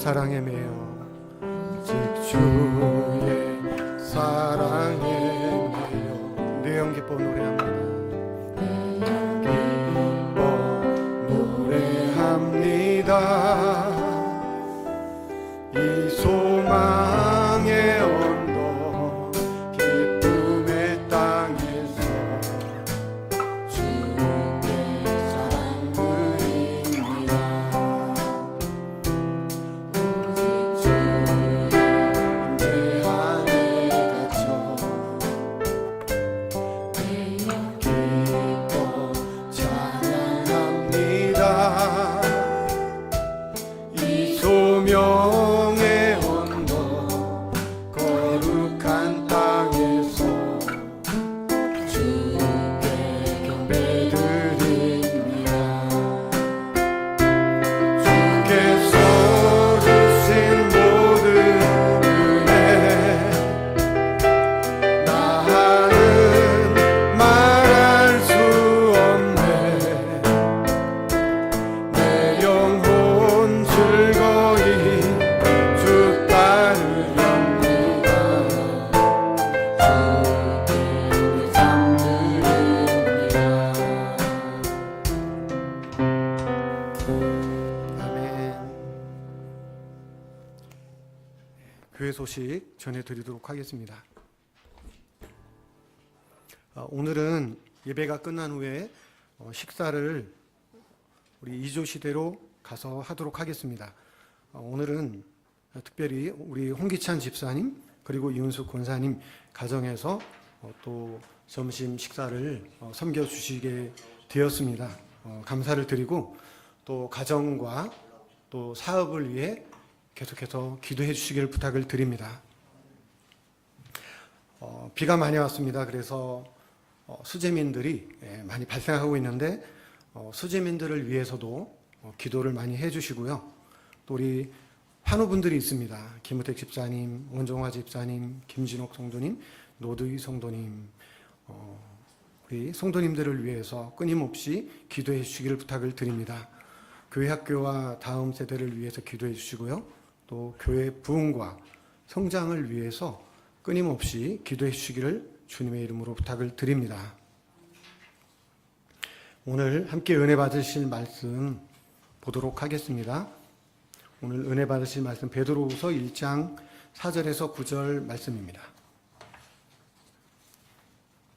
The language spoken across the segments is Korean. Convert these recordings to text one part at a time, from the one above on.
사랑에 매여 오직 주의 사랑에 매여 내 영 기뻐 노래합니다. 이 소망의 언덕 기쁨의 땅에서 주의 사랑 드립니다. 오직 주의 임재 안에 갇혀 내 영 기뻐 찬양합니다. 소명의 언덕 거룩한 땅에서 주께 경배드립니다. 주께서 주신 모든 은혜 나는 말할 수 없네. 내 영혼 즐거이 교회 소식 전해드리도록 하겠습니다. 오늘은 예배가 끝난 후에 식사를 우리 2조 시대로 가서 하도록 하겠습니다. 오늘은 특별히 우리 홍기찬 집사님 그리고 이윤숙 권사님 가정에서 또 점심 식사를 섬겨주시게 되었습니다. 감사를 드리고 또 가정과 또 사업을 위해 계속해서 기도해 주시기를 부탁을 드립니다. 비가 많이 왔습니다. 그래서 수재민들이 많이 발생하고 있는데 수재민들을 위해서도 기도를 많이 해 주시고요. 또 우리 환우분들이 있습니다. 김우택 집사님, 원종화 집사님, 김진옥 성도님, 노두희 성도님, 우리 성도님들을 위해서 끊임없이 기도해 주시기를 부탁을 드립니다. 교회 학교와 다음 세대를 위해서 기도해 주시고요. 또 교회 부흥과 성장을 위해서 끊임없이 기도해 주시기를 주님의 이름으로 부탁을 드립니다. 오늘 함께 은혜 받으실 말씀 보도록 하겠습니다. 오늘 은혜 받으실 말씀 베드로후서 1장 4절에서 9절 말씀입니다.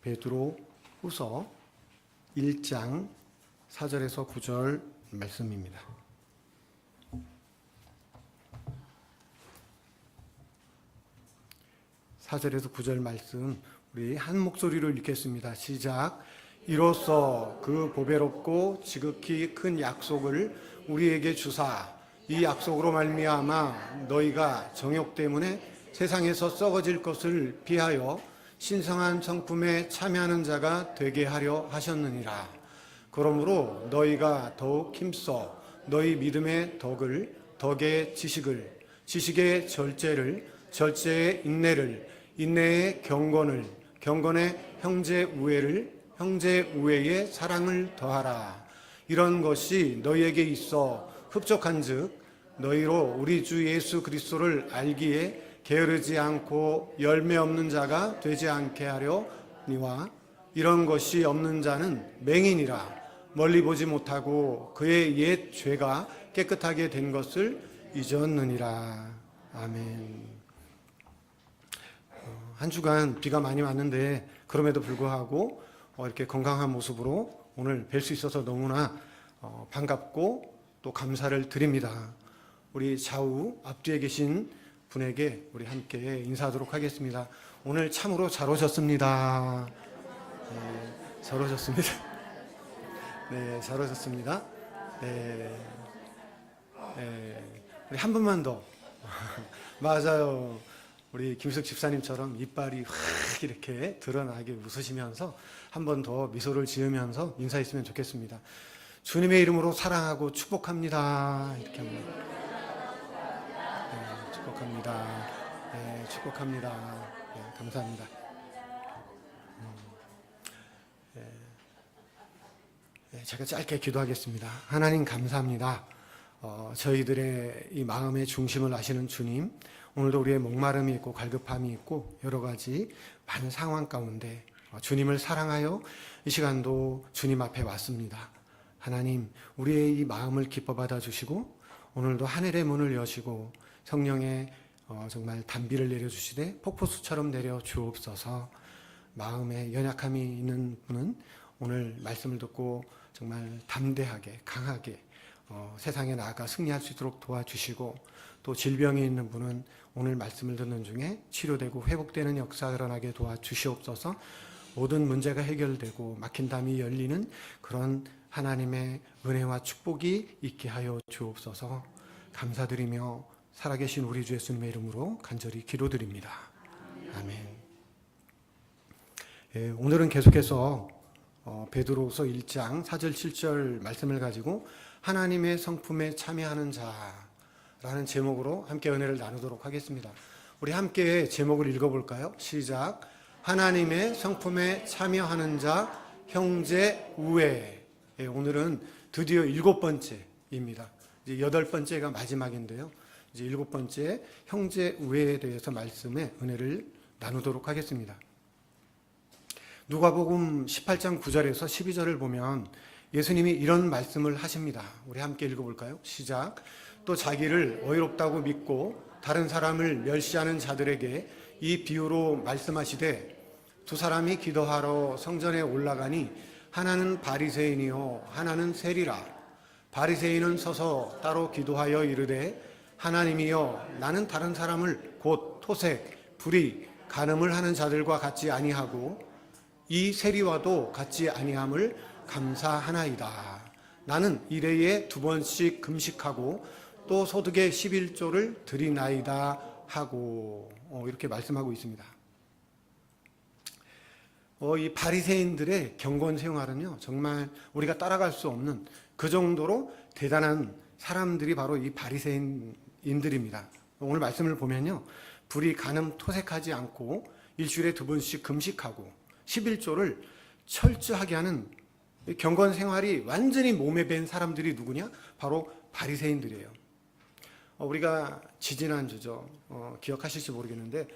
베드로후서 1장 4절에서 9절 말씀입니다. 4절에서 9절 말씀 우리 한 목소리로 읽겠습니다. 시작. 이로써 그 보배롭고 지극히 큰 약속을 우리에게 주사 이 약속으로 말미암아 너희가 정욕 때문에 세상에서 썩어질 것을 피하여 신성한 성품에 참여하는 자가 되게 하려 하셨느니라. 그러므로 너희가 더욱 힘써 너희 믿음의 덕을, 덕의 지식을, 지식의 절제를, 절제의 인내를, 인내의 경건을, 경건의 형제 우애를, 형제 우애의 사랑을 더하라. 이런 것이 너희에게 있어 흡족한즉 너희로 우리 주 예수 그리스도를 알기에 게으르지 않고 열매 없는 자가 되지 않게 하려니와 이런 것이 없는 자는 맹인이라 멀리 보지 못하고 그의 옛 죄가 깨끗하게 된 것을 잊었느니라. 아멘. 한 주간 비가 많이 왔는데 그럼에도 불구하고 이렇게 건강한 모습으로 오늘 뵐 수 있어서 너무나 반갑고 또 감사를 드립니다. 우리 좌우 앞뒤에 계신 분에게 우리 함께 인사하도록 하겠습니다. 오늘 참으로 잘 오셨습니다. 네, 잘 오셨습니다. 네, 잘 오셨습니다. 네, 네, 우리 한 분만 더. 맞아요. 우리 김숙 집사님처럼 이빨이 확 이렇게 드러나게 웃으시면서 한 번 더 미소를 지으면서 인사했으면 좋겠습니다. 주님의 이름으로 사랑하고 축복합니다. 이렇게 한번. 네, 축복합니다. 네, 축복합니다. 네, 감사합니다. 네, 제가 짧게 기도하겠습니다. 하나님 감사합니다. 저희들의 이 마음의 중심을 아시는 주님, 오늘도 우리의 목마름이 있고 갈급함이 있고 여러 가지 많은 상황 가운데 주님을 사랑하여 이 시간도 주님 앞에 왔습니다. 하나님, 우리의 이 마음을 기뻐 받아주시고 오늘도 하늘의 문을 여시고 성령의 정말 단비를 내려주시되 폭포수처럼 내려 주옵소서. 마음에 연약함이 있는 분은 오늘 말씀을 듣고 정말 담대하게 강하게 세상에 나아가 승리할 수 있도록 도와주시고, 또 질병이 있는 분은 오늘 말씀을 듣는 중에 치료되고 회복되는 역사가 일어나게 도와주시옵소서. 모든 문제가 해결되고 막힌 담이 열리는 그런 하나님의 은혜와 축복이 있게 하여 주옵소서. 감사드리며 살아계신 우리 주 예수님의 이름으로 간절히 기도드립니다. 아멘. 예, 오늘은 계속해서 베드로후서 1장 4절 7절 말씀을 가지고 하나님의 성품에 참여하는 자라는 제목으로 함께 은혜를 나누도록 하겠습니다. 우리 함께 제목을 읽어볼까요? 시작. 하나님의 성품에 참여하는 자, 형제 우애. 예, 오늘은 드디어 7번째입니다. 이제 8번째가 마지막인데요. 이제 7번째 형제 우애에 대해서 말씀의 은혜를 나누도록 하겠습니다. 누가복음 18장 9절에서 12절을 보면 예수님이 이런 말씀을 하십니다. 우리 함께 읽어볼까요? 시작. 또 자기를 어이롭다고 믿고 다른 사람을 멸시하는 자들에게 이 비유로 말씀하시되, 두 사람이 기도하러 성전에 올라가니 하나는 바리새인이요 하나는 세리라. 바리새인은 서서 따로 기도하여 이르되, 하나님이여, 나는 다른 사람을 곧 토색, 불의, 간음을 하는 자들과 같지 아니하고 이 세리와도 같지 아니함을 감사하나이다. 나는 일해에 2번씩 금식하고 또 소득의 11조를 드리나이다 하고 이렇게 말씀하고 있습니다. 이 바리새인들의 경건 생활은요, 정말 우리가 따라갈 수 없는 그 정도로 대단한 사람들이 바로 이 바리새인들입니다. 오늘 말씀을 보면요, 불의, 간음, 토색하지 않고 일주일에 2번씩 금식하고 11조를 철저하게 하는 경건 생활이 완전히 몸에 밴 사람들이 누구냐? 바로 바리새인들이에요. 우리가 지지난주죠. 기억하실지 모르겠는데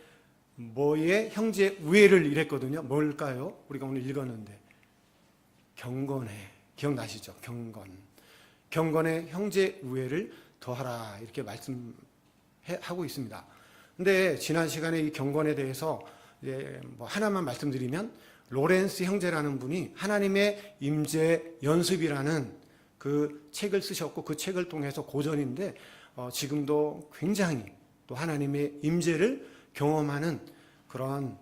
뭐의 형제 우애를 이랬거든요. 뭘까요? 우리가 오늘 읽었는데 경건에, 기억나시죠? 경건에 형제 우애를 더하라 이렇게 말씀하고 있습니다. 근데 지난 시간에 이 경건에 대해서 이제 하나만 말씀드리면, 로렌스 형제라는 분이 하나님의 임재 연습이라는 그 책을 쓰셨고, 그 책을 통해서 고전인데 지금도 굉장히 또 하나님의 임재를 경험하는 그런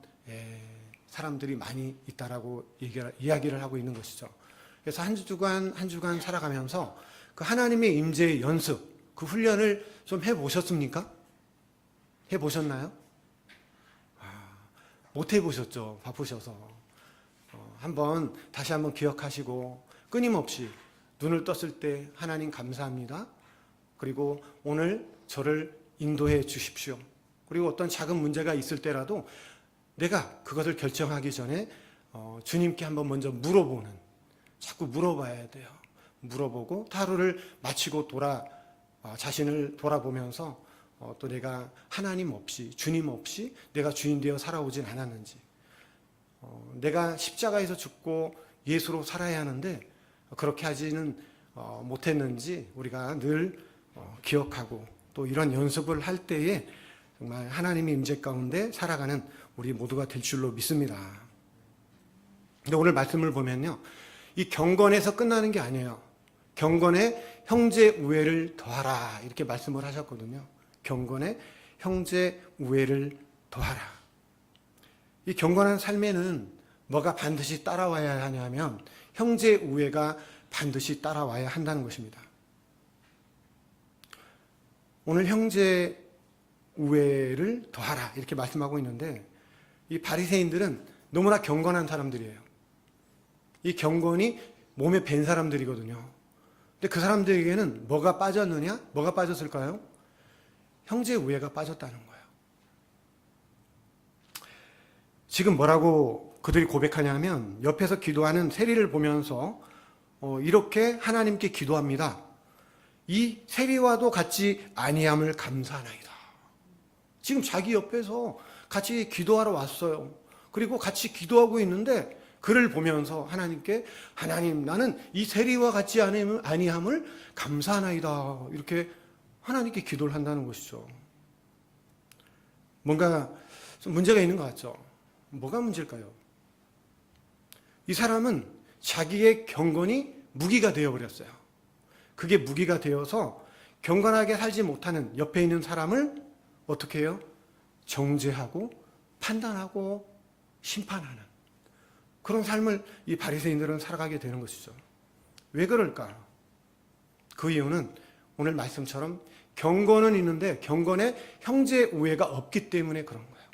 사람들이 많이 있다라고 이야기를 하고 있는 것이죠. 그래서 한 주간 살아가면서 그 하나님의 임재의 연습, 그 훈련을 좀 해보셨습니까? 해보셨나요? 못 해보셨죠. 바쁘셔서. 다시 한번 기억하시고 끊임없이 눈을 떴을 때 하나님 감사합니다. 그리고 오늘 저를 인도해 주십시오. 그리고 어떤 작은 문제가 있을 때라도 내가 그것을 결정하기 전에 주님께 한번 먼저 물어보는, 자꾸 물어봐야 돼요. 물어보고 하루를 마치고 자신을 돌아보면서 또 내가 하나님 없이, 주님 없이 내가 주인 되어 살아오진 않았는지, 내가 십자가에서 죽고 예수로 살아야 하는데 그렇게 하지는 못했는지 우리가 늘 기억하고, 또 이런 연습을 할 때에 정말 하나님의 임재 가운데 살아가는 우리 모두가 될 줄로 믿습니다. 근데 오늘 말씀을 보면요, 이 경건에서 끝나는 게 아니에요. 경건에 형제 우애를 더하라 이렇게 말씀을 하셨거든요. 경건에 형제 우애를 더하라. 이 경건한 삶에는 뭐가 반드시 따라와야 하냐면 형제 우애가 반드시 따라와야 한다는 것입니다. 오늘 형제 우애를 더하라 이렇게 말씀하고 있는데, 이 바리새인들은 너무나 경건한 사람들이에요. 이 경건이 몸에 밴 사람들이거든요. 근데 그 사람들에게는 뭐가 빠졌느냐? 뭐가 빠졌을까요? 형제 우애가 빠졌다는 거예요. 지금 뭐라고 그들이 고백하냐면, 옆에서 기도하는 세리를 보면서 이렇게 하나님께 기도합니다. 이 세리와도 같지 아니함을 감사하나이다. 지금 자기 옆에서 같이 기도하러 왔어요. 그리고 같이 기도하고 있는데 그를 보면서 하나님께 하나님 나는 이 세리와 같지 아니함을 감사하나이다. 이렇게 하나님께 기도를 한다는 것이죠. 뭔가 좀 문제가 있는 것 같죠. 뭐가 문제일까요? 이 사람은 자기의 경건이 무기가 되어버렸어요. 그게 무기가 되어서 경건하게 살지 못하는 옆에 있는 사람을 어떻게 해요? 정죄하고 판단하고 심판하는 그런 삶을 이 바리새인들은 살아가게 되는 것이죠. 왜 그럴까? 그 이유는 오늘 말씀처럼 경건은 있는데 경건에 형제 우애가 없기 때문에 그런 거예요.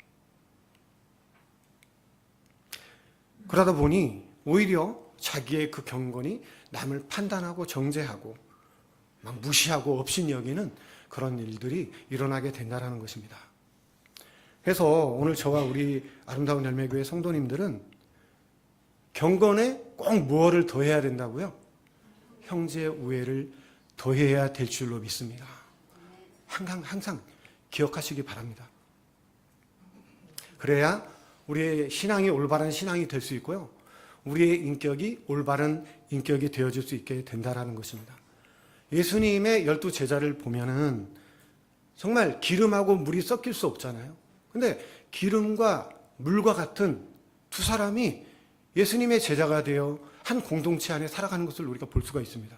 그러다 보니 오히려 자기의 그 경건이 남을 판단하고 정죄하고 막 무시하고 업신여기는 그런 일들이 일어나게 된다는 것입니다. 그래서 오늘 저와 우리 아름다운 열매교회 성도님들은 경건에 꼭 무엇을 더해야 된다고요? 형제 우애를 더해야 될 줄로 믿습니다. 항상 기억하시기 바랍니다. 그래야 우리의 신앙이 올바른 신앙이 될 수 있고요. 우리의 인격이 올바른 인격이 되어질 수 있게 된다는 것입니다. 예수님의 12 제자를 보면은 정말 기름하고 물이 섞일 수 없잖아요. 근데 기름과 물과 같은 두 사람이 예수님의 제자가 되어 한 공동체 안에 살아가는 것을 우리가 볼 수가 있습니다.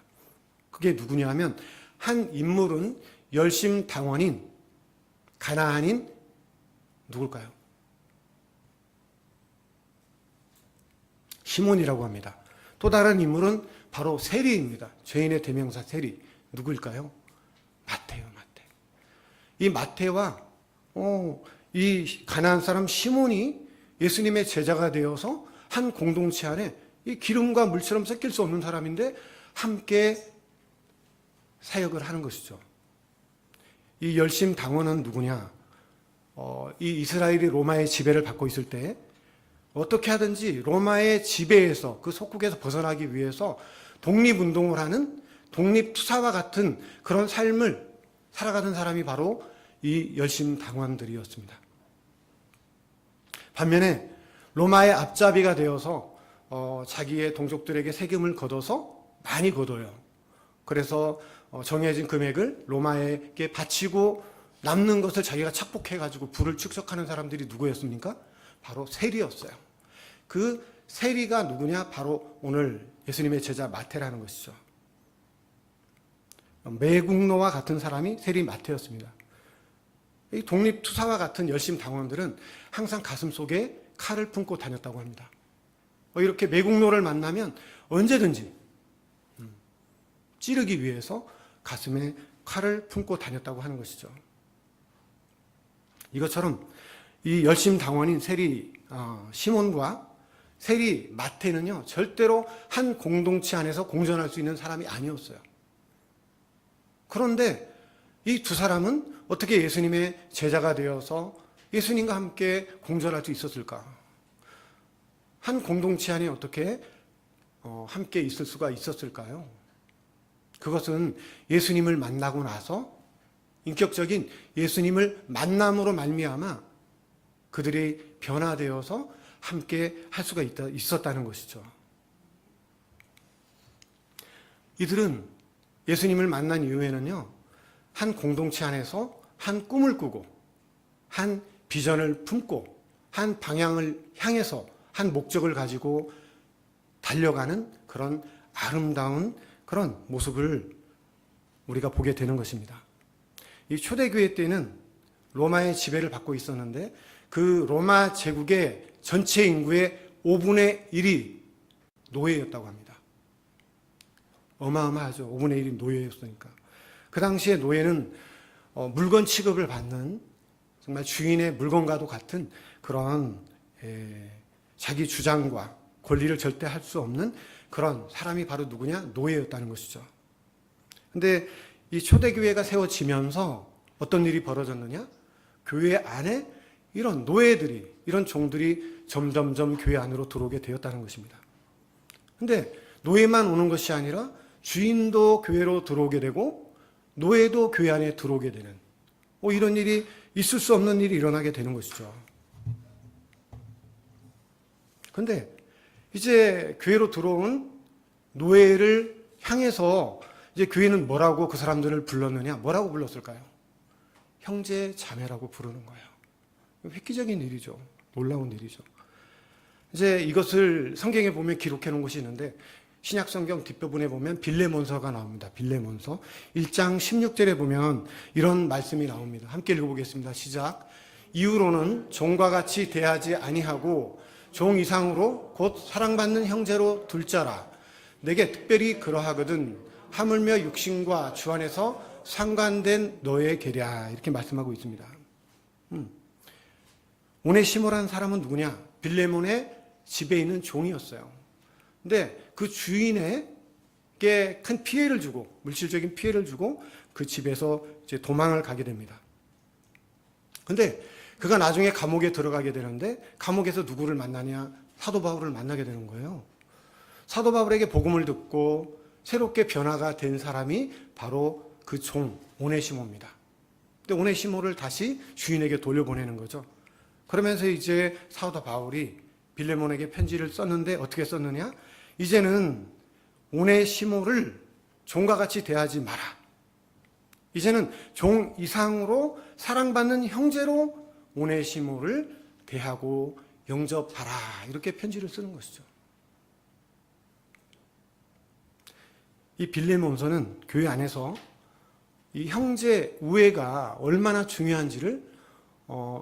그게 누구냐 하면 한 인물은 열심당원인 가나안인 누굴까요? 시몬이라고 합니다. 또 다른 인물은 바로 세리입니다. 죄인의 대명사 세리. 누구일까요? 마태요. 이 마태와 이 가나안 사람 시몬이 예수님의 제자가 되어서 한 공동체 안에 이 기름과 물처럼 섞일 수 없는 사람인데 함께 사역을 하는 것이죠. 이 열심당원은 누구냐? 이 이스라엘이 로마의 지배를 받고 있을 때 어떻게 하든지 로마의 지배에서 그 속국에서 벗어나기 위해서 독립운동을 하는 독립투사와 같은 그런 삶을 살아가는 사람이 바로 이 열심당원들이었습니다. 반면에 로마의 앞잡이가 되어서 자기의 동족들에게 세금을 걷어서 많이 걷어요. 그래서 정해진 금액을 로마에게 바치고 남는 것을 자기가 착복해가지고 부를 축적하는 사람들이 누구였습니까? 바로 세리였어요. 그 세리가 누구냐? 바로 오늘 예수님의 제자 마태라는 것이죠. 매국노와 같은 사람이 세리 마태였습니다. 이 독립투사와 같은 열심당원들은 항상 가슴속에 칼을 품고 다녔다고 합니다. 이렇게 매국노를 만나면 언제든지 찌르기 위해서 가슴에 칼을 품고 다녔다고 하는 것이죠. 이것처럼 이 열심당원인 세리 시몬과 세리 마태는요 절대로 한 공동체 안에서 공존할 수 있는 사람이 아니었어요. 그런데 이 두 사람은 어떻게 예수님의 제자가 되어서 예수님과 함께 공존할 수 있었을까? 한 공동체 안에 어떻게 함께 있을 수가 있었을까요? 그것은 예수님을 만나고 나서 인격적인 예수님을 만남으로 말미암아 그들이 변화되어서 함께 할 수가 있었다는 것이죠. 이들은 예수님을 만난 이후에는요, 한 공동체 안에서 한 꿈을 꾸고, 한 비전을 품고, 한 방향을 향해서 한 목적을 가지고 달려가는 그런 아름다운 그런 모습을 우리가 보게 되는 것입니다. 이 초대교회 때는 로마의 지배를 받고 있었는데 그 로마 제국의 전체 인구의 5분의 1이 노예였다고 합니다. 어마어마하죠. 5분의 1이 노예였으니까. 그 당시에 노예는 물건 취급을 받는 정말 주인의 물건과도 같은 그런 자기 주장과 권리를 절대 할 수 없는 그런 사람이 바로 누구냐? 노예였다는 것이죠. 근데 이 초대교회가 세워지면서 어떤 일이 벌어졌느냐? 교회 안에 이런 노예들이, 이런 종들이 점점점 교회 안으로 들어오게 되었다는 것입니다. 근데 노예만 오는 것이 아니라 주인도 교회로 들어오게 되고 노예도 교회 안에 들어오게 되는 이런 일이 있을 수 없는 일이 일어나게 되는 것이죠. 그런데 이제 교회로 들어온 노예를 향해서 이제 교회는 뭐라고 그 사람들을 불렀느냐? 뭐라고 불렀을까요? 형제 자매라고 부르는 거예요. 획기적인 일이죠. 놀라운 일이죠. 이제 이것을 성경에 보면 기록해 놓은 것이 있는데 신약 성경 뒷부분에 보면 빌레몬서가 나옵니다. 빌레몬서 1장 16절에 보면 이런 말씀이 나옵니다. 함께 읽어보겠습니다. 시작. 이후로는 종과 같이 대하지 아니하고 종 이상으로 곧 사랑받는 형제로 둘 자라. 내게 특별히 그러하거든 하물며 육신과 주 안에서 상관된 너의 계랴. 이렇게 말씀하고 있습니다. 오네시모라는 사람은 누구냐? 빌레몬의 집에 있는 종이었어요. 근데 그 주인에게 큰 피해를 주고, 물질적인 피해를 주고 그 집에서 이제 도망을 가게 됩니다. 근데 그가 나중에 감옥에 들어가게 되는데 감옥에서 누구를 만나냐? 사도 바울을 만나게 되는 거예요. 사도 바울에게 복음을 듣고 새롭게 변화가 된 사람이 바로 그 종 오네시모입니다. 근데 오네시모를 다시 주인에게 돌려보내는 거죠. 그러면서 이제 사도 바울이 빌레몬에게 편지를 썼는데 어떻게 썼느냐? 이제는 오네시모를 종과 같이 대하지 마라. 이제는 종 이상으로 사랑받는 형제로 오네시모를 대하고 영접하라. 이렇게 편지를 쓰는 것이죠. 이 빌레몬서는 교회 안에서 이 형제 우애가 얼마나 중요한지를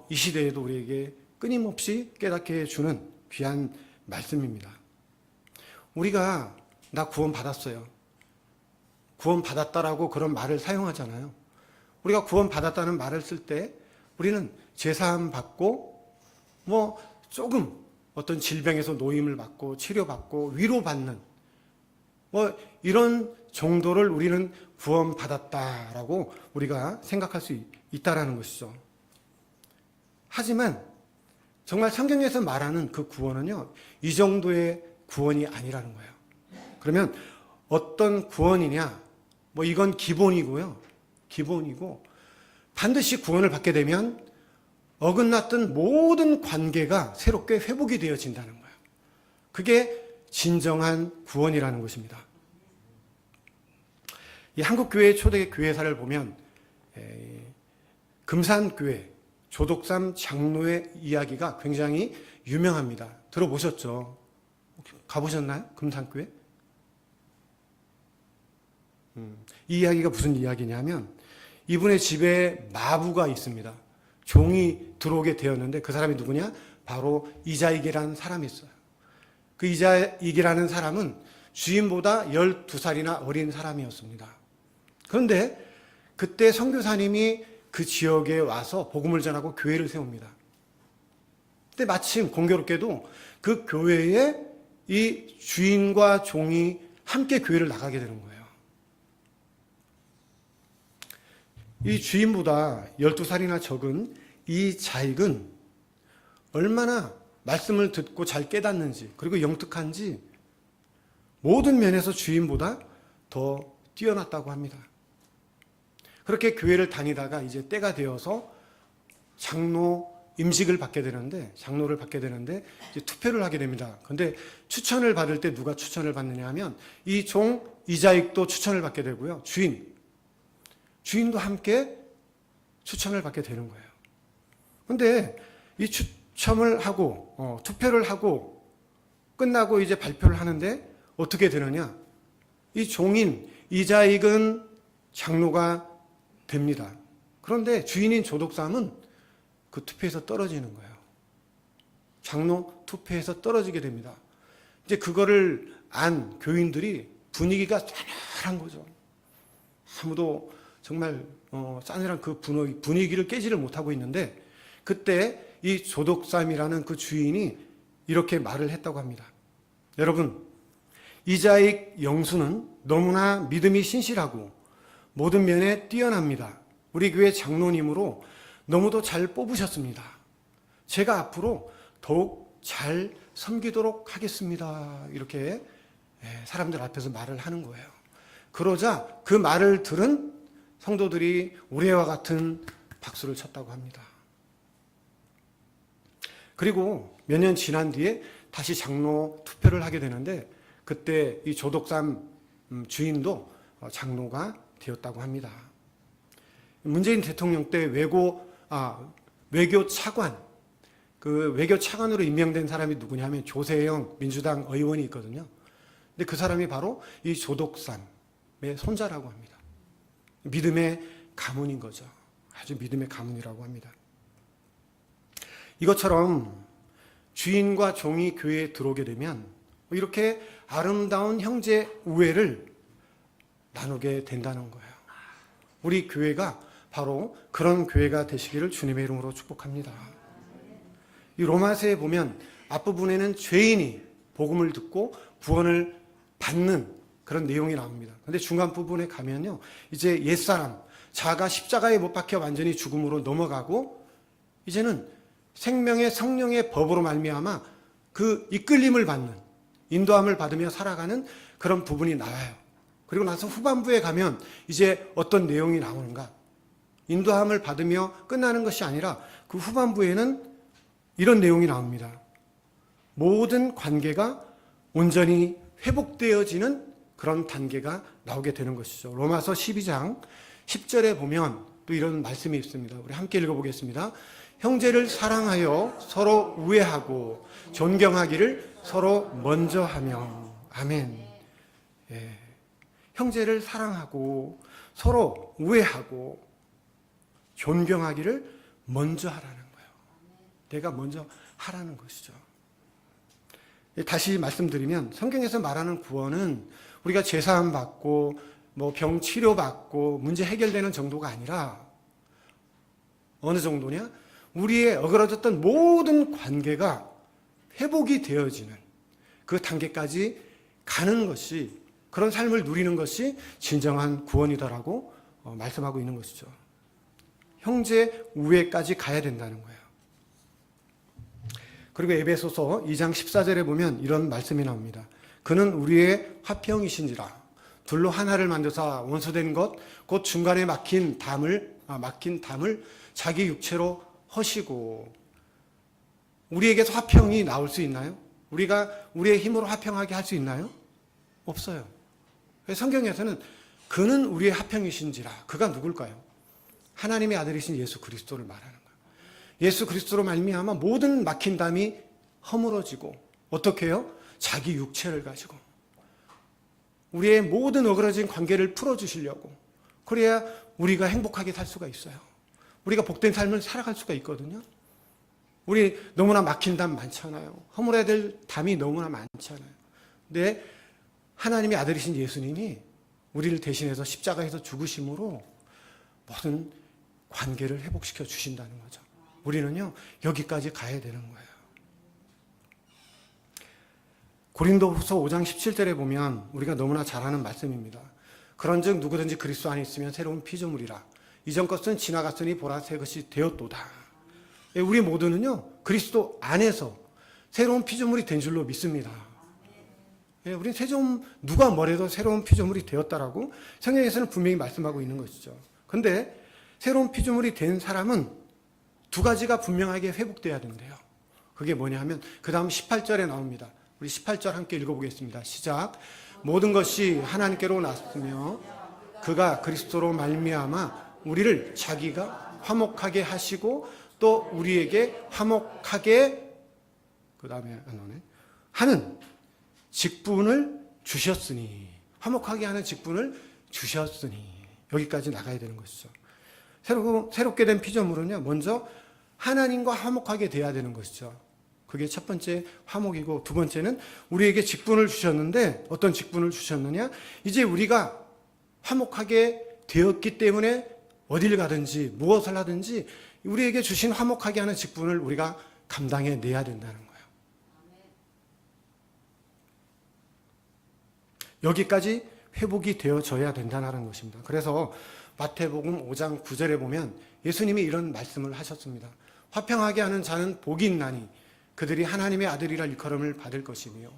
이 시대에도 우리에게 끊임없이 깨닫게 해주는 귀한 말씀입니다. 우리가 나 구원 받았어요. 구원 받았다라고 그런 말을 사용하잖아요. 우리가 구원 받았다는 말을 쓸 때 우리는 제사함 받고 조금 어떤 질병에서 노임을 받고 치료받고 위로받는 이런 정도를 우리는 구원 받았다라고 우리가 생각할 수 있다라는 것이죠. 하지만 정말 성경에서 말하는 그 구원은요, 이 정도의 구원이 아니라는 거예요. 그러면 어떤 구원이냐? 이건 기본이고요. 기본이고 반드시 구원을 받게 되면 어긋났던 모든 관계가 새롭게 회복이 되어진다는 거예요. 그게 진정한 구원이라는 것입니다. 이 한국교회의 초대 교회사를 보면 금산교회 조독삼 장로의 이야기가 굉장히 유명합니다. 들어보셨죠? 가보셨나요? 금산교회? 이 이야기가 무슨 이야기냐면 이분의 집에 마부가 있습니다. 종이 들어오게 되었는데 그 사람이 누구냐? 바로 이자익이라는 사람이 있어요. 그 이자익이라는 사람은 주인보다 12살이나 어린 사람이었습니다. 그런데 그때 선교사님이 그 지역에 와서 복음을 전하고 교회를 세웁니다. 근데 마침 공교롭게도 그 교회에 이 주인과 종이 함께 교회를 나가게 되는 거예요. 이 주인보다 12살이나 적은 이 자익은 얼마나 말씀을 듣고 잘 깨닫는지 그리고 영특한지 모든 면에서 주인보다 더 뛰어났다고 합니다. 그렇게 교회를 다니다가 이제 때가 되어서 장로 임직을 받게 되는데 장로를 받게 되는데 이제 투표를 하게 됩니다. 그런데 추천을 받을 때 누가 추천을 받느냐 하면 이 종 이자익도 추천을 받게 되고요. 주인도 함께 추천을 받게 되는 거예요. 그런데 이 추첨을 하고 투표를 하고 끝나고 이제 발표를 하는데 어떻게 되느냐? 이 종인 이자익은 장로가 됩니다. 그런데 주인인 조독삼은 그 투표에서 떨어지는 거예요. 장로 투표에서 떨어지게 됩니다. 이제 그거를 안 교인들이 분위기가 싸늘한 거죠. 아무도 정말 싸늘한 그 분위기를 깨지를 못하고 있는데 그때 이 조독삼이라는 그 주인이 이렇게 말을 했다고 합니다. 여러분, 이자익 영수는 너무나 믿음이 신실하고 모든 면에 뛰어납니다. 우리 교회 장로님으로 너무도 잘 뽑으셨습니다. 제가 앞으로 더욱 잘 섬기도록 하겠습니다. 이렇게 사람들 앞에서 말을 하는 거예요. 그러자 그 말을 들은 성도들이 우레와 같은 박수를 쳤다고 합니다. 그리고 몇 년 지난 뒤에 다시 장로 투표를 하게 되는데 그때 이 조덕산 주인도 장로가 되었다고 합니다. 문재인 대통령 때 외교 차관, 그 외교 차관으로 임명된 사람이 누구냐 하면 조세영 민주당 의원이 있거든요. 근데 그 사람이 바로 이 조덕삼의 손자라고 합니다. 믿음의 가문인 거죠. 아주 믿음의 가문이라고 합니다. 이것처럼 주인과 종이 교회에 들어오게 되면 이렇게 아름다운 형제 우애를 나누게 된다는 거예요. 우리 교회가 바로 그런 교회가 되시기를 주님의 이름으로 축복합니다. 이 로마서에 보면 앞부분에는 죄인이 복음을 듣고 구원을 받는 그런 내용이 나옵니다. 그런데 중간 부분에 가면요, 이제 옛사람, 자가 십자가에 못 박혀 완전히 죽음으로 넘어가고 이제는 생명의 성령의 법으로 말미암아 그 이끌림을 받는, 인도함을 받으며 살아가는 그런 부분이 나와요. 그리고 나서 후반부에 가면 이제 어떤 내용이 나오는가? 인도함을 받으며 끝나는 것이 아니라 그 후반부에는 이런 내용이 나옵니다. 모든 관계가 온전히 회복되어지는 그런 단계가 나오게 되는 것이죠. 로마서 12장 10절에 보면 또 이런 말씀이 있습니다. 우리 함께 읽어보겠습니다. 형제를 사랑하여 서로 우애하고 존경하기를 서로 먼저 하며. 아멘. 예. 형제를 사랑하고 서로 우애하고 존경하기를 먼저 하라는 거예요. 내가 먼저 하라는 것이죠. 다시 말씀드리면 성경에서 말하는 구원은 우리가 제사함 받고 병 치료 받고 문제 해결되는 정도가 아니라 어느 정도냐? 우리의 어그러졌던 모든 관계가 회복이 되어지는 그 단계까지 가는 것이, 그런 삶을 누리는 것이 진정한 구원이다라고 말씀하고 있는 것이죠. 형제 우애까지 가야 된다는 거예요. 그리고 에베소서 2장 14절에 보면 이런 말씀이 나옵니다. 그는 우리의 화평이신지라 둘로 하나를 만드사 원수된 것 곧 중간에 막힌 담을 자기 육체로 허시고. 우리에게서 화평이 나올 수 있나요? 우리가 우리의 힘으로 화평하게 할 수 있나요? 없어요. 성경에서는 그는 우리의 화평이신지라, 그가 누굴까요? 하나님의 아들이신 예수 그리스도를 말하는 거예요. 예수 그리스도로 말미암아 모든 막힌 담이 허물어지고, 어떻게 해요? 자기 육체를 가지고 우리의 모든 어그러진 관계를 풀어주시려고. 그래야 우리가 행복하게 살 수가 있어요. 우리가 복된 삶을 살아갈 수가 있거든요. 우리 너무나 막힌 담 많잖아요. 허물어야 될 담이 너무나 많잖아요. 근데 하나님의 아들이신 예수님이 우리를 대신해서 십자가에서 죽으심으로 모든 관계를 회복시켜 주신다는 거죠. 우리는요, 여기까지 가야 되는 거예요. 고린도후서 5장 17절에 보면 우리가 너무나 잘 아는 말씀입니다. 그런즉 누구든지 그리스도 안에 있으면 새로운 피조물이라. 이전 것은 지나갔으니 보라 새 것이 되었도다. 우리 모두는요, 그리스도 안에서 새로운 피조물이 된 줄로 믿습니다. 우리는 누가 뭐래도 새로운 피조물이 되었다라고 성경에서는 분명히 말씀하고 있는 것이죠. 그런데 새로운 피조물이 된 사람은 두 가지가 분명하게 회복돼야 된대요. 그게 뭐냐 하면 그 다음 18절에 나옵니다. 우리 18절 함께 읽어보겠습니다. 시작. 모든 것이 하나님께로 났으며 그가 그리스도로 말미암아 우리를 자기가 화목하게 하시고 또 우리에게 화목하게 하는 직분을 주셨으니, 화목하게 하는 직분을 주셨으니, 여기까지 나가야 되는 것이죠. 새롭게 된 피조물은요, 먼저 하나님과 화목하게 돼야 되는 것이죠. 그게 첫 번째 화목이고, 두 번째는 우리에게 직분을 주셨는데 어떤 직분을 주셨느냐? 이제 우리가 화목하게 되었기 때문에 어딜 가든지 무엇을 하든지 우리에게 주신 화목하게 하는 직분을 우리가 감당해 내야 된다는 거예요. 여기까지 회복이 되어져야 된다는 것입니다. 그래서 마태복음 5장 9절에 보면 예수님이 이런 말씀을 하셨습니다. 화평하게 하는 자는 복이 있나니 그들이 하나님의 아들이라 일컬음을 받을 것이며.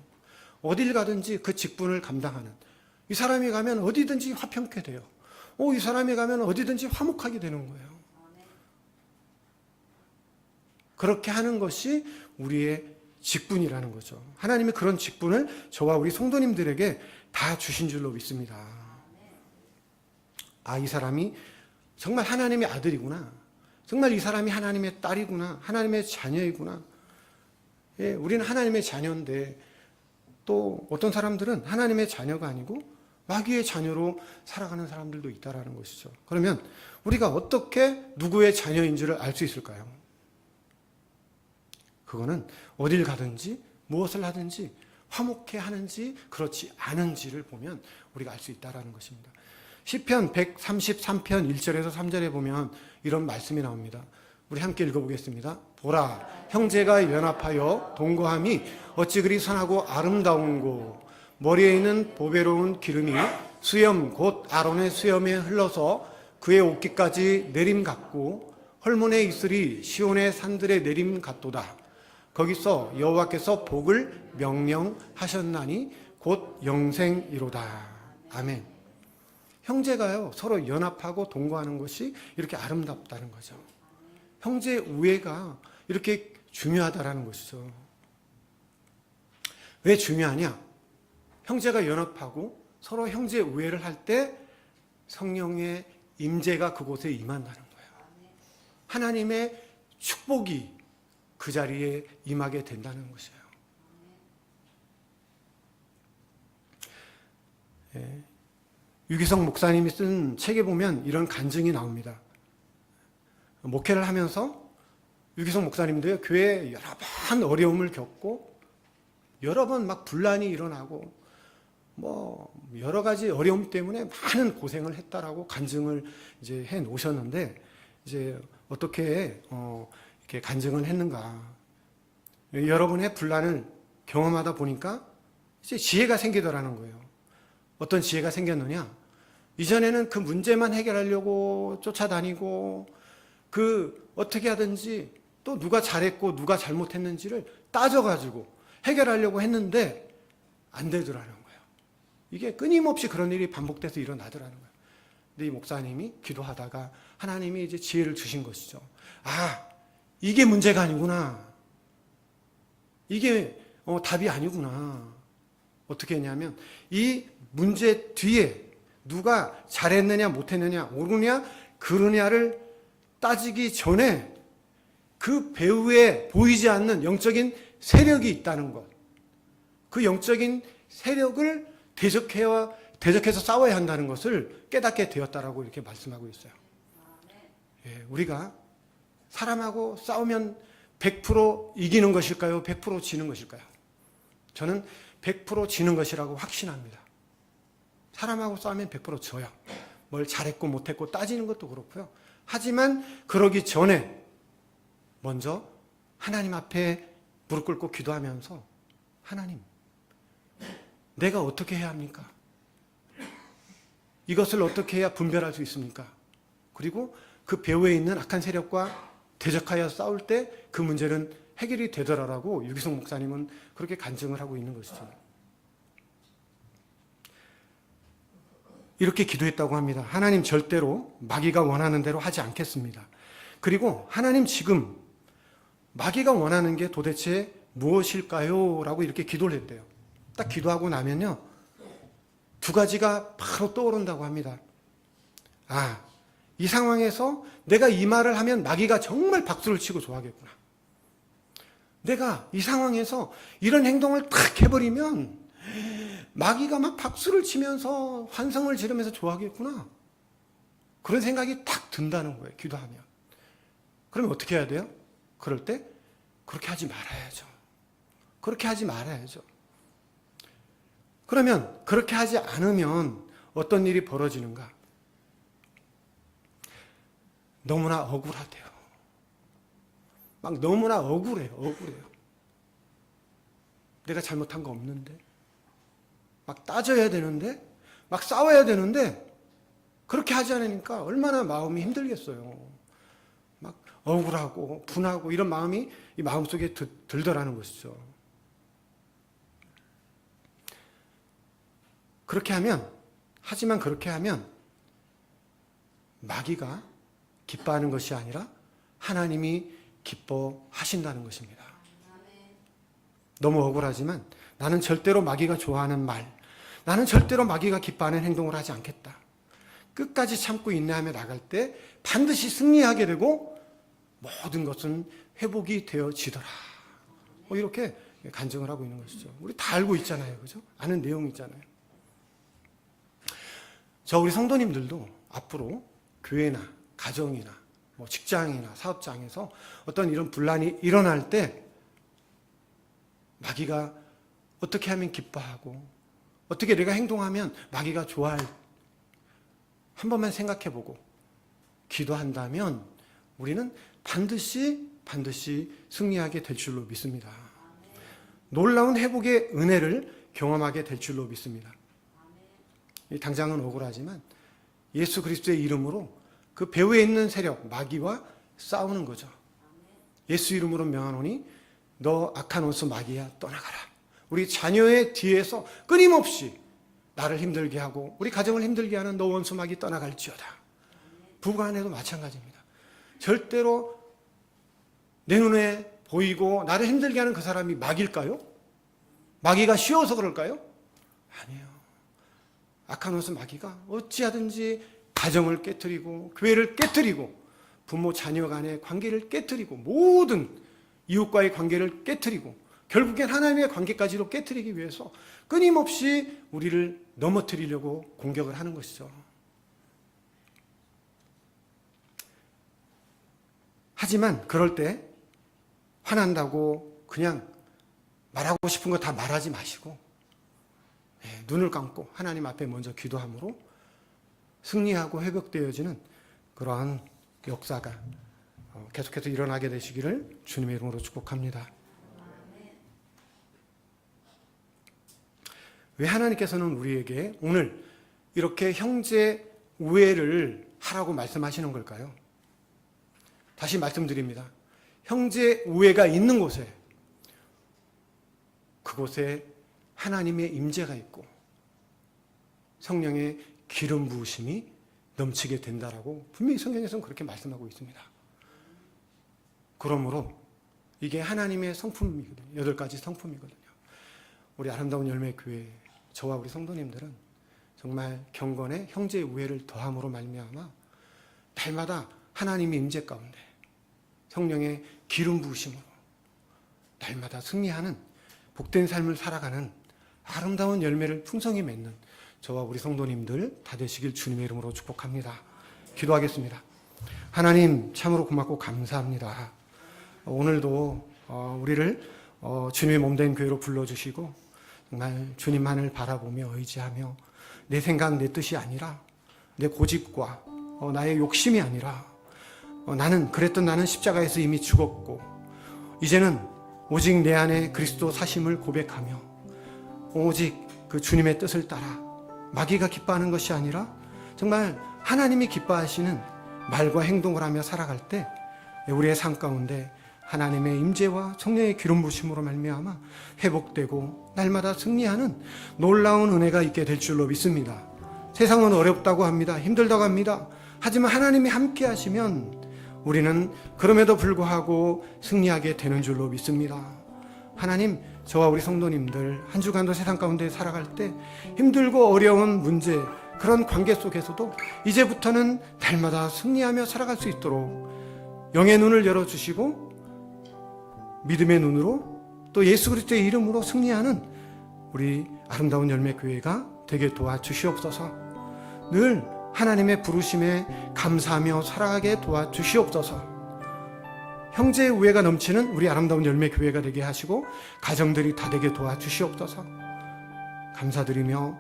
어딜 가든지 그 직분을 감당하는 이 사람이 가면 어디든지 화평케 돼요. 이 사람이 가면 어디든지 화목하게 되는 거예요. 그렇게 하는 것이 우리의 직분이라는 거죠. 하나님이 그런 직분을 저와 우리 성도님들에게 다 주신 줄로 믿습니다. 이 사람이 정말 하나님의 아들이구나. 정말 이 사람이 하나님의 딸이구나. 하나님의 자녀이구나. 예, 우리는 하나님의 자녀인데 또 어떤 사람들은 하나님의 자녀가 아니고 마귀의 자녀로 살아가는 사람들도 있다라는 것이죠. 그러면 우리가 어떻게 누구의 자녀인지를 알 수 있을까요? 그거는 어딜 가든지 무엇을 하든지 화목해 하는지 그렇지 않은지를 보면 우리가 알 수 있다라는 것입니다. 시편 133편 1절에서 3절에 보면 이런 말씀이 나옵니다. 우리 함께 읽어보겠습니다. 보라, 형제가 연합하여 동거함이 어찌 그리 선하고 아름다운고, 머리에 있는 보배로운 기름이 수염 곧 아론의 수염에 흘러서 그의 옷깃까지 내림 같고, 헐몬의 이슬이 시온의 산들에 내림 같도다. 거기서 여호와께서 복을 명령하셨나니 곧 영생이로다. 아멘. 형제가요 서로 연합하고 동거하는 것이 이렇게 아름답다는 거죠. 형제 우애가 이렇게 중요하다라는 것이죠. 왜 중요하냐? 형제가 연합하고 서로 형제 우애를 할 때 성령의 임재가 그곳에 임한다는 거예요. 하나님의 축복이 그 자리에 임하게 된다는 것이에요. 예. 유기성 목사님이 쓴 책에 보면 이런 간증이 나옵니다. 목회를 하면서 유기성 목사님도요, 교회에 여러 번 어려움을 겪고 여러 번 막 분란이 일어나고 뭐 여러 가지 어려움 때문에 많은 고생을 했다라고 간증을 이제 해 놓으셨는데, 이제 어떻게 이렇게 간증을 했는가? 여러분의 분란을 경험하다 보니까 이제 지혜가 생기더라는 거예요. 어떤 지혜가 생겼느냐? 이전에는 그 문제만 해결하려고 쫓아다니고 어떻게 하든지 또 누가 잘했고 누가 잘못했는지를 따져가지고 해결하려고 했는데 안 되더라는 거예요. 이게 끊임없이 그런 일이 반복돼서 일어나더라는 거예요. 근데 이 목사님이 기도하다가 하나님이 이제 지혜를 주신 것이죠. 이게 문제가 아니구나. 이게 답이 아니구나. 어떻게 했냐면 이 문제 뒤에 누가 잘했느냐 못했느냐 옳으냐 그르냐를 따지기 전에 그 배후에 보이지 않는 영적인 세력이 있다는 것, 그 영적인 세력을 대적해서 싸워야 한다는 것을 깨닫게 되었다라고 이렇게 말씀하고 있어요. 예, 우리가 사람하고 싸우면 100% 이기는 것일까요? 100% 지는 것일까요? 저는 100% 지는 것이라고 확신합니다. 사람하고 싸우면 100% 져요. 뭘 잘했고 못했고 따지는 것도 그렇고요. 하지만 그러기 전에 먼저 하나님 앞에 무릎 꿇고 기도하면서, 하나님, 내가 어떻게 해야 합니까? 이것을 어떻게 해야 분별할 수 있습니까? 그리고 그 배후에 있는 악한 세력과 대적하여 싸울 때 그 문제는 해결이 되더라라고 유기성 목사님은 그렇게 간증을 하고 있는 것이죠. 이렇게 기도했다고 합니다. 하나님, 절대로 마귀가 원하는 대로 하지 않겠습니다. 그리고 하나님, 지금 마귀가 원하는 게 도대체 무엇일까요? 라고 이렇게 기도를 했대요. 딱 기도하고 나면요, 두 가지가 바로 떠오른다고 합니다. 이 상황에서 내가 이 말을 하면 마귀가 정말 박수를 치고 좋아하겠구나. 내가 이 상황에서 이런 행동을 탁 해버리면 마귀가 막 박수를 치면서 환성을 지르면서 좋아하겠구나. 그런 생각이 탁 든다는 거예요, 기도하면. 그러면 어떻게 해야 돼요? 그럴 때 그렇게 하지 말아야죠. 그렇게 하지 말아야죠. 그러면 그렇게 하지 않으면 어떤 일이 벌어지는가? 너무나 억울하대요. 막 너무나 억울해요. 내가 잘못한 거 없는데, 막 따져야 되는데, 막 싸워야 되는데, 그렇게 하지 않으니까 얼마나 마음이 힘들겠어요. 막 억울하고 분하고 이런 마음이 이 마음속에 들더라는 것이죠. 그렇게 하면 마귀가 기뻐하는 것이 아니라 하나님이 기뻐하신다는 것입니다. 너무 억울하지만 나는 절대로 마귀가 좋아하는 말, 나는 절대로 마귀가 기뻐하는 행동을 하지 않겠다. 끝까지 참고 인내하며 나갈 때 반드시 승리하게 되고 모든 것은 회복이 되어지더라. 이렇게 간증을 하고 있는 것이죠. 우리 다 알고 있잖아요. 그죠? 아는 내용이 있잖아요. 우리 성도님들도 앞으로 교회나 가정이나 직장이나 사업장에서 어떤 이런 분란이 일어날 때 마귀가 어떻게 하면 기뻐하고 어떻게 내가 행동하면 마귀가 좋아할, 한 번만 생각해보고 기도한다면 우리는 반드시 승리하게 될 줄로 믿습니다. 놀라운 회복의 은혜를 경험하게 될 줄로 믿습니다. 당장은 억울하지만 예수 그리스도의 이름으로 그 배후에 있는 세력 마귀와 싸우는 거죠. 예수 이름으로 명하노니 너 악한 원수 마귀야 떠나가라. 우리 자녀의 뒤에서 끊임없이 나를 힘들게 하고 우리 가정을 힘들게 하는 너 원수 마귀 떠나갈지어다. 부부 간에도 마찬가지입니다. 절대로 내 눈에 보이고 나를 힘들게 하는 그 사람이 마귀일까요? 마귀가 쉬워서 그럴까요? 아니에요. 악한 원수 마귀가 어찌하든지 가정을 깨트리고 교회를 깨트리고 부모 자녀 간의 관계를 깨트리고 모든 이웃과의 관계를 깨트리고 결국엔 하나님의 관계까지도 깨트리기 위해서 끊임없이 우리를 넘어뜨리려고 공격을 하는 것이죠. 하지만 그럴 때 화난다고 그냥 말하고 싶은 거 다 말하지 마시고 눈을 감고 하나님 앞에 먼저 기도함으로 승리하고 회복되어지는 그러한 역사가 계속해서 일어나게 되시기를 주님의 이름으로 축복합니다. 왜 하나님께서는 우리에게 오늘 이렇게 형제 우애를 하라고 말씀하시는 걸까요? 다시 말씀드립니다. 형제 우애가 있는 곳에 그곳에 하나님의 임재가 있고 성령의 기름 부으심이 넘치게 된다라고 분명히 성경에서는 그렇게 말씀하고 있습니다. 그러므로 이게 하나님의 성품이거든요. 8가지 성품이거든요. 우리 아름다운 열매 교회 저와 우리 성도님들은 정말 경건의 형제의 우애를 더함으로 말미암아 날마다 하나님의 임재 가운데 성령의 기름 부으심으로 날마다 승리하는 복된 삶을 살아가는 아름다운 열매를 풍성히 맺는 저와 우리 성도님들 다 되시길 주님의 이름으로 축복합니다. 기도하겠습니다. 하나님 참으로 고맙고 감사합니다. 오늘도 우리를 주님의 몸된 교회로 불러주시고 정말 주님만을 바라보며 의지하며 내 생각 내 뜻이 아니라 내 고집과 나의 욕심이 아니라 나는 십자가에서 이미 죽었고 이제는 오직 내 안에 그리스도 사심을 고백하며 오직 그 주님의 뜻을 따라 마귀가 기뻐하는 것이 아니라 정말 하나님이 기뻐하시는 말과 행동을 하며 살아갈 때 우리의 삶 가운데 하나님의 임재와 성령의 기름 부으심으로 말미암아 회복되고 날마다 승리하는 놀라운 은혜가 있게 될 줄로 믿습니다. 세상은 어렵다고 합니다. 힘들다고 합니다. 하지만 하나님이 함께 하시면 우리는 그럼에도 불구하고 승리하게 되는 줄로 믿습니다. 하나님, 저와 우리 성도님들 한 주간도 세상 가운데 살아갈 때 힘들고 어려운 문제, 그런 관계 속에서도 이제부터는 날마다 승리하며 살아갈 수 있도록 영의 눈을 열어주시고 믿음의 눈으로 또 예수 그리스도의 이름으로 승리하는 우리 아름다운 열매교회가 되게 도와주시옵소서. 늘 하나님의 부르심에 감사하며 살아가게 도와주시옵소서. 형제의 우애가 넘치는 우리 아름다운 열매교회가 되게 하시고 가정들이 다 되게 도와주시옵소서. 감사드리며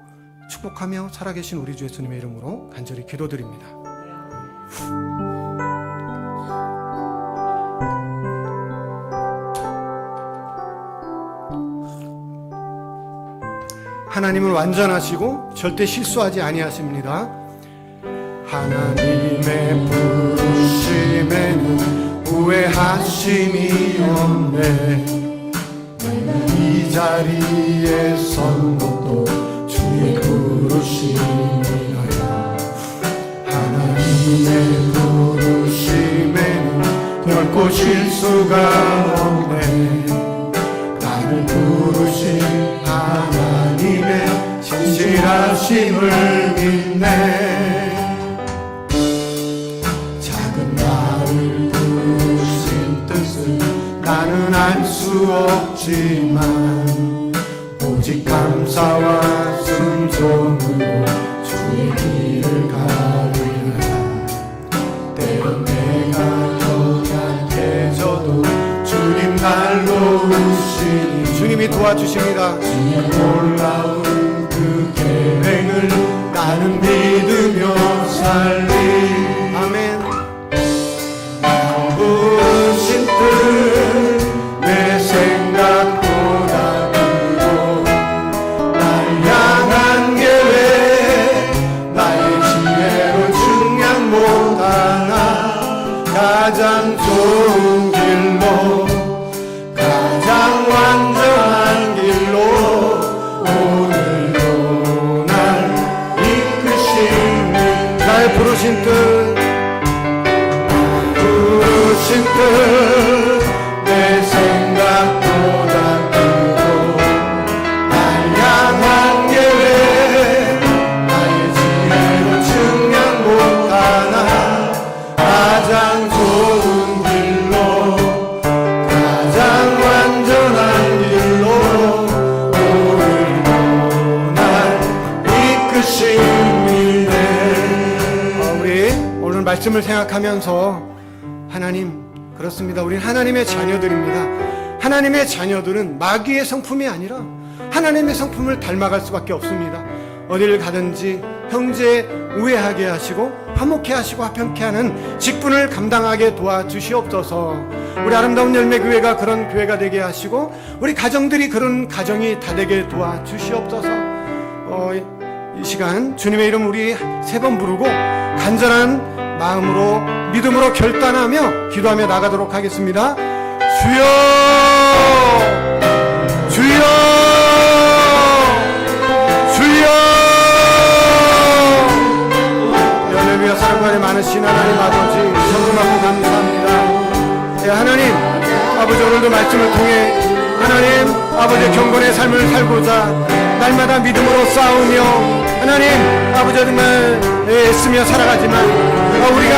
축복하며 살아계신 우리 주 예수님의 이름으로 간절히 기도드립니다. 하나님은 완전하시고 절대 실수하지 아니하십니다. 하나님의 부르심에는 후회하심이 없네. 이 자리에 선 것도 주의 부르심이라. 하나님의 주님의 부르심에는 결코 실수가 없네. 나를 부르신 하나님의 신실하심을 믿네. 작은 나를 부르신 뜻을 나는 알 수 없지만 오직 감사와 순종으로 주의 길을 가리라. 때론 내가 연약해져도 주님 날 도우시니 주님이 도와주십니다. 주의 놀라운 그 계획을 나는 믿으며 살리. 아멘. 부르신 뜻 내 생각보다 크고 날 향한 계획 나의 지혜로 증량 못하나 가장 좋은 길로 가장 완전한 길로 오늘도 날 이끄시는 날 부르신 뜻 내 생각보다 크고 날 향한 계획 나의 지혜로 증량 못하나 가장 좋은 길로 가장 완전한 길로 오늘도 날 이끄시네. 우리 오늘 말씀을 생각하면서 하나님, 그렇습니다. 우린 하나님의 자녀들입니다. 하나님의 자녀들은 마귀의 성품이 아니라 하나님의 성품을 닮아갈 수밖에 없습니다. 어디를 가든지 형제 우애하게 하시고 화목해 하시고 화평케 하는 직분을 감당하게 도와주시옵소서. 우리 아름다운 열매교회가 그런 교회가 되게 하시고 우리 가정들이 그런 가정이 다 되게 도와주시옵소서. 이 시간 주님의 이름 우리 3번 부르고 간절한 마음으로 믿음으로 결단하며 기도하며 나가도록 하겠습니다. 주여 주여 주여. 열매와 사랑관에 많으신 하나님 아버지 성금하고 감사합니다. 하나님 아버지 오늘도 말씀을 통해 하나님 아버지 경건의 삶을 살고자 날마다 믿음으로 싸우며 하나님 아버지 정말 애쓰며 살아가지만 우리가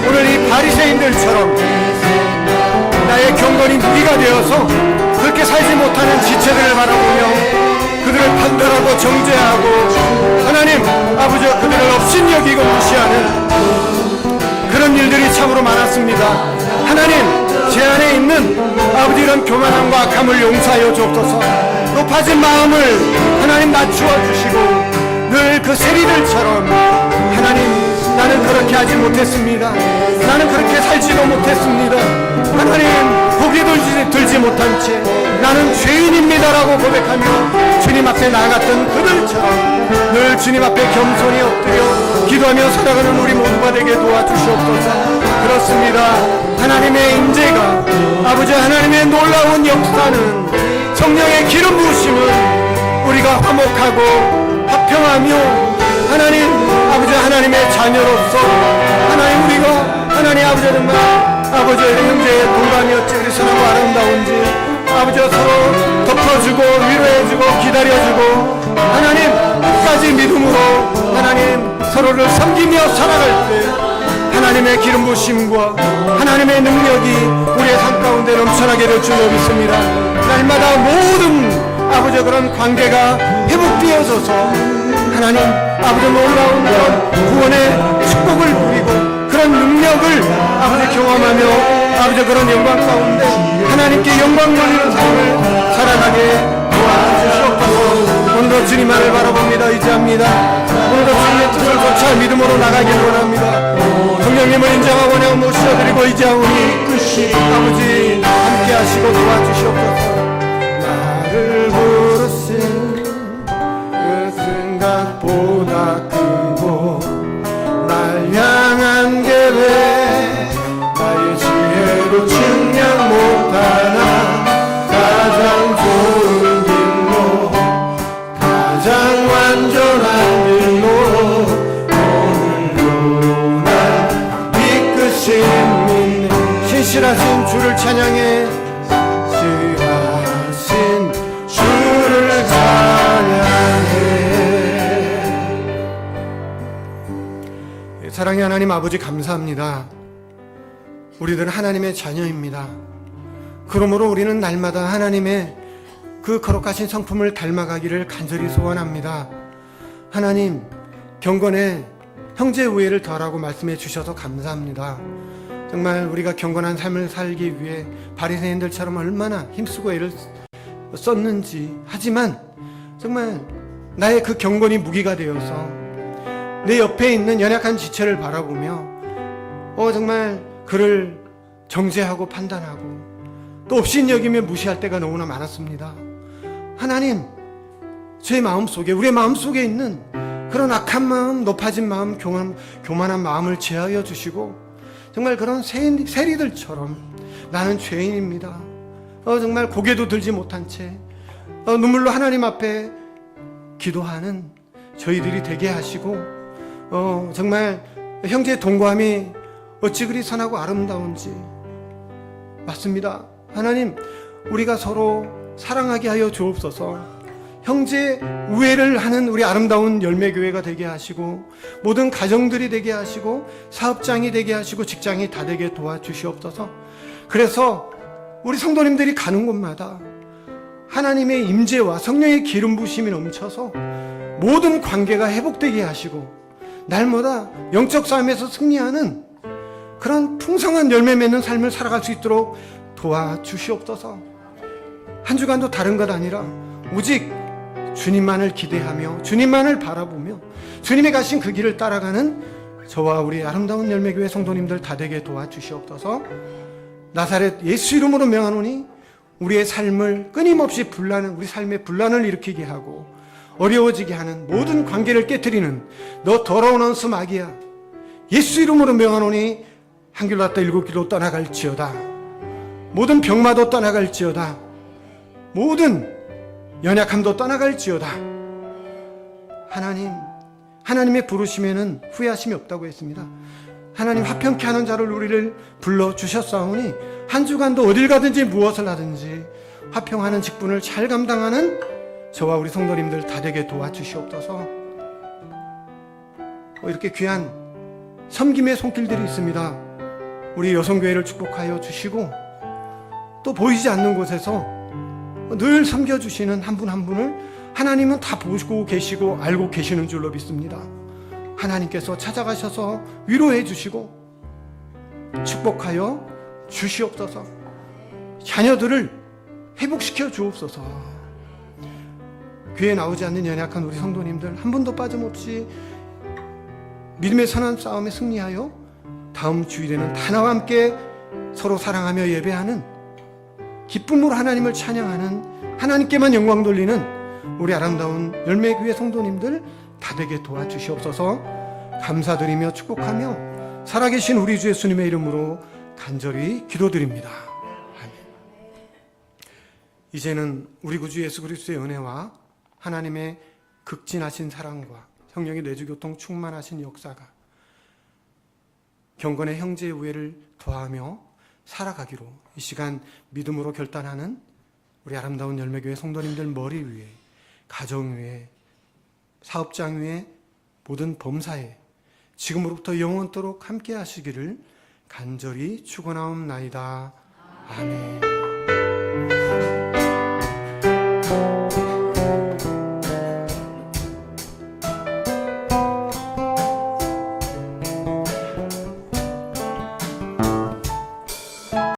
오늘 이 바리새인들처럼 나의 경건이 무기가 되어서 그렇게 살지 못하는 지체들을 바라보며 그들을 판단하고 정죄하고 하나님 아버지 그들을 업신여기고 무시하는 그런 일들이 참으로 많았습니다. 하나님 제 안에 있는 아버지 이런 교만함과 악함을 용서하여 주옵소서. 높아진 마음을 하나님 낮추어 주시고 늘 그 세리들처럼 하나님 나는 그렇게 하지 못했습니다. 나는 그렇게 살지도 못했습니다. 하나님 고개 들지 못한 채 나는 죄인입니다라고 고백하며 주님 앞에 나아갔던 그들처럼 늘 주님 앞에 겸손히 엎드려 기도하며 살아가는 우리 모두가 되게 도와주시옵소서. 그렇습니다. 하나님의 임재가 아버지 하나님의 놀라운 역사는 성령의 기름 부으심은 우리가 화목하고 화평하며 하나님 아버지 하나님의 자녀로서 하나님 우리가 하나님 아버지 정말 아버지 형제의 동감이었지 우리 선하고 아름다운지 아버지 서로 덮어주고 위로해주고 기다려주고 하나님 끝까지 믿음으로 하나님 서로를 섬기며 살아갈 때 하나님의 기름 부으심과 하나님의 능력이 우리의 삶 가운데 넘쳐나게 될 줄 믿습니다. 날마다 모든 아버지 그런 관계가 회복되어져서 하나님 아버지 놀라운 그런 구원의 축복을 누리고 그런 능력을 아버지 경험하며 아버지 그런 영광 가운데 하나님께 영광 돌리는 삶을 살아가게 도와주시옵소서. 오늘도 주님만을 바라봅니다. 의지합니다. 오늘도 주님의 뜻을 쫓아 믿음으로 나가길 원합니다. 성령님을 인정하고 모셔드리고 의지하오니 아버지 함께 하시고 도와주시옵소서. 나를 부르신 그 생각보다 크고 날 향한 계획 나의 지혜로 증량 못하나 가장 좋은 길로 가장 완전한 길로 오늘도 날 하나님 아버지 감사합니다. 우리들은 하나님의 자녀입니다. 그러므로 우리는 날마다 하나님의 그 거룩하신 성품을 닮아가기를 간절히 소원합니다. 하나님, 경건에 형제 우애를 더하라고 말씀해 주셔서 감사합니다. 정말 우리가 경건한 삶을 살기 위해 바리새인들처럼 얼마나 힘쓰고 애를 썼는지, 하지만 정말 나의 그 경건이 무기가 되어서 내 옆에 있는 연약한 지체를 바라보며 정말 그를 정죄하고 판단하고 또 업신여기며 무시할 때가 너무나 많았습니다. 하나님, 제 마음속에, 우리의 마음속에 있는 그런 악한 마음, 높아진 마음, 교만한 마음을 제하여 주시고 정말 그런 세리들처럼 나는 죄인입니다, 정말 고개도 들지 못한 채 눈물로 하나님 앞에 기도하는 저희들이 되게 하시고 정말 형제의 동거함이 어찌 그리 선하고 아름다운지. 맞습니다. 하나님, 우리가 서로 사랑하게 하여 주옵소서. 형제 우애를 하는 우리 아름다운 열매교회가 되게 하시고 모든 가정들이 되게 하시고 사업장이 되게 하시고 직장이 다 되게 도와주시옵소서. 그래서 우리 성도님들이 가는 곳마다 하나님의 임재와 성령의 기름 부심이 넘쳐서 모든 관계가 회복되게 하시고 날마다 영적 싸움에서 승리하는 그런 풍성한 열매 맺는 삶을 살아갈 수 있도록 도와주시옵소서. 한 주간도 다른 것 아니라 오직 주님만을 기대하며 주님만을 바라보며 주님의 가신 그 길을 따라가는 저와 우리 아름다운 열매교회 성도님들 다 되게 도와주시옵소서. 나사렛 예수 이름으로 명하노니 우리의 삶을 끊임없이 우리 삶에 분란을 일으키게 하고 어려워지게 하는 모든 관계를 깨트리는 너 더러운 원수 마귀야, 예수 이름으로 명하노니 한 길로 왔다 일곱 길로 떠나갈지어다. 모든 병마도 떠나갈지어다. 모든 연약함도 떠나갈지어다. 하나님의 부르심에는 후회하심이 없다고 했습니다. 하나님 화평케 하는 자를 우리를 불러주셨사오니 한 주간도 어딜 가든지 무엇을 하든지 화평하는 직분을 잘 감당하는 저와 우리 성도님들 다 되게 도와주시옵소서. 이렇게 귀한 섬김의 손길들이 있습니다. 우리 여성교회를 축복하여 주시고 또 보이지 않는 곳에서 늘 섬겨주시는 한 분 한 분을 하나님은 다 보시고 계시고 알고 계시는 줄로 믿습니다. 하나님께서 찾아가셔서 위로해 주시고 축복하여 주시옵소서. 자녀들을 회복시켜 주옵소서. 교회에 나오지 않는 연약한 우리 성도님들 한 분도 빠짐없이 믿음의 선한 싸움에 승리하여 다음 주일에는 다 나와 함께 서로 사랑하며 예배하는 기쁨으로 하나님을 찬양하는 하나님께만 영광 돌리는 우리 아름다운 열매교회 성도님들 다 되게 도와주시옵소서. 감사드리며 축복하며 살아계신 우리 주 예수님의 이름으로 간절히 기도드립니다. 아멘. 이제는 우리 구주 예수 그리스도의 은혜와 하나님의 극진하신 사랑과 성령의 내주교통 충만하신 역사가 경건의 형제의 우애를 더하며 살아가기로 이 시간 믿음으로 결단하는 우리 아름다운 열매교회 성도님들 머리 위에, 가정 위에, 사업장 위에, 모든 범사에 지금으로부터 영원토록 함께 하시기를 간절히 축원하옵나이다. 아멘.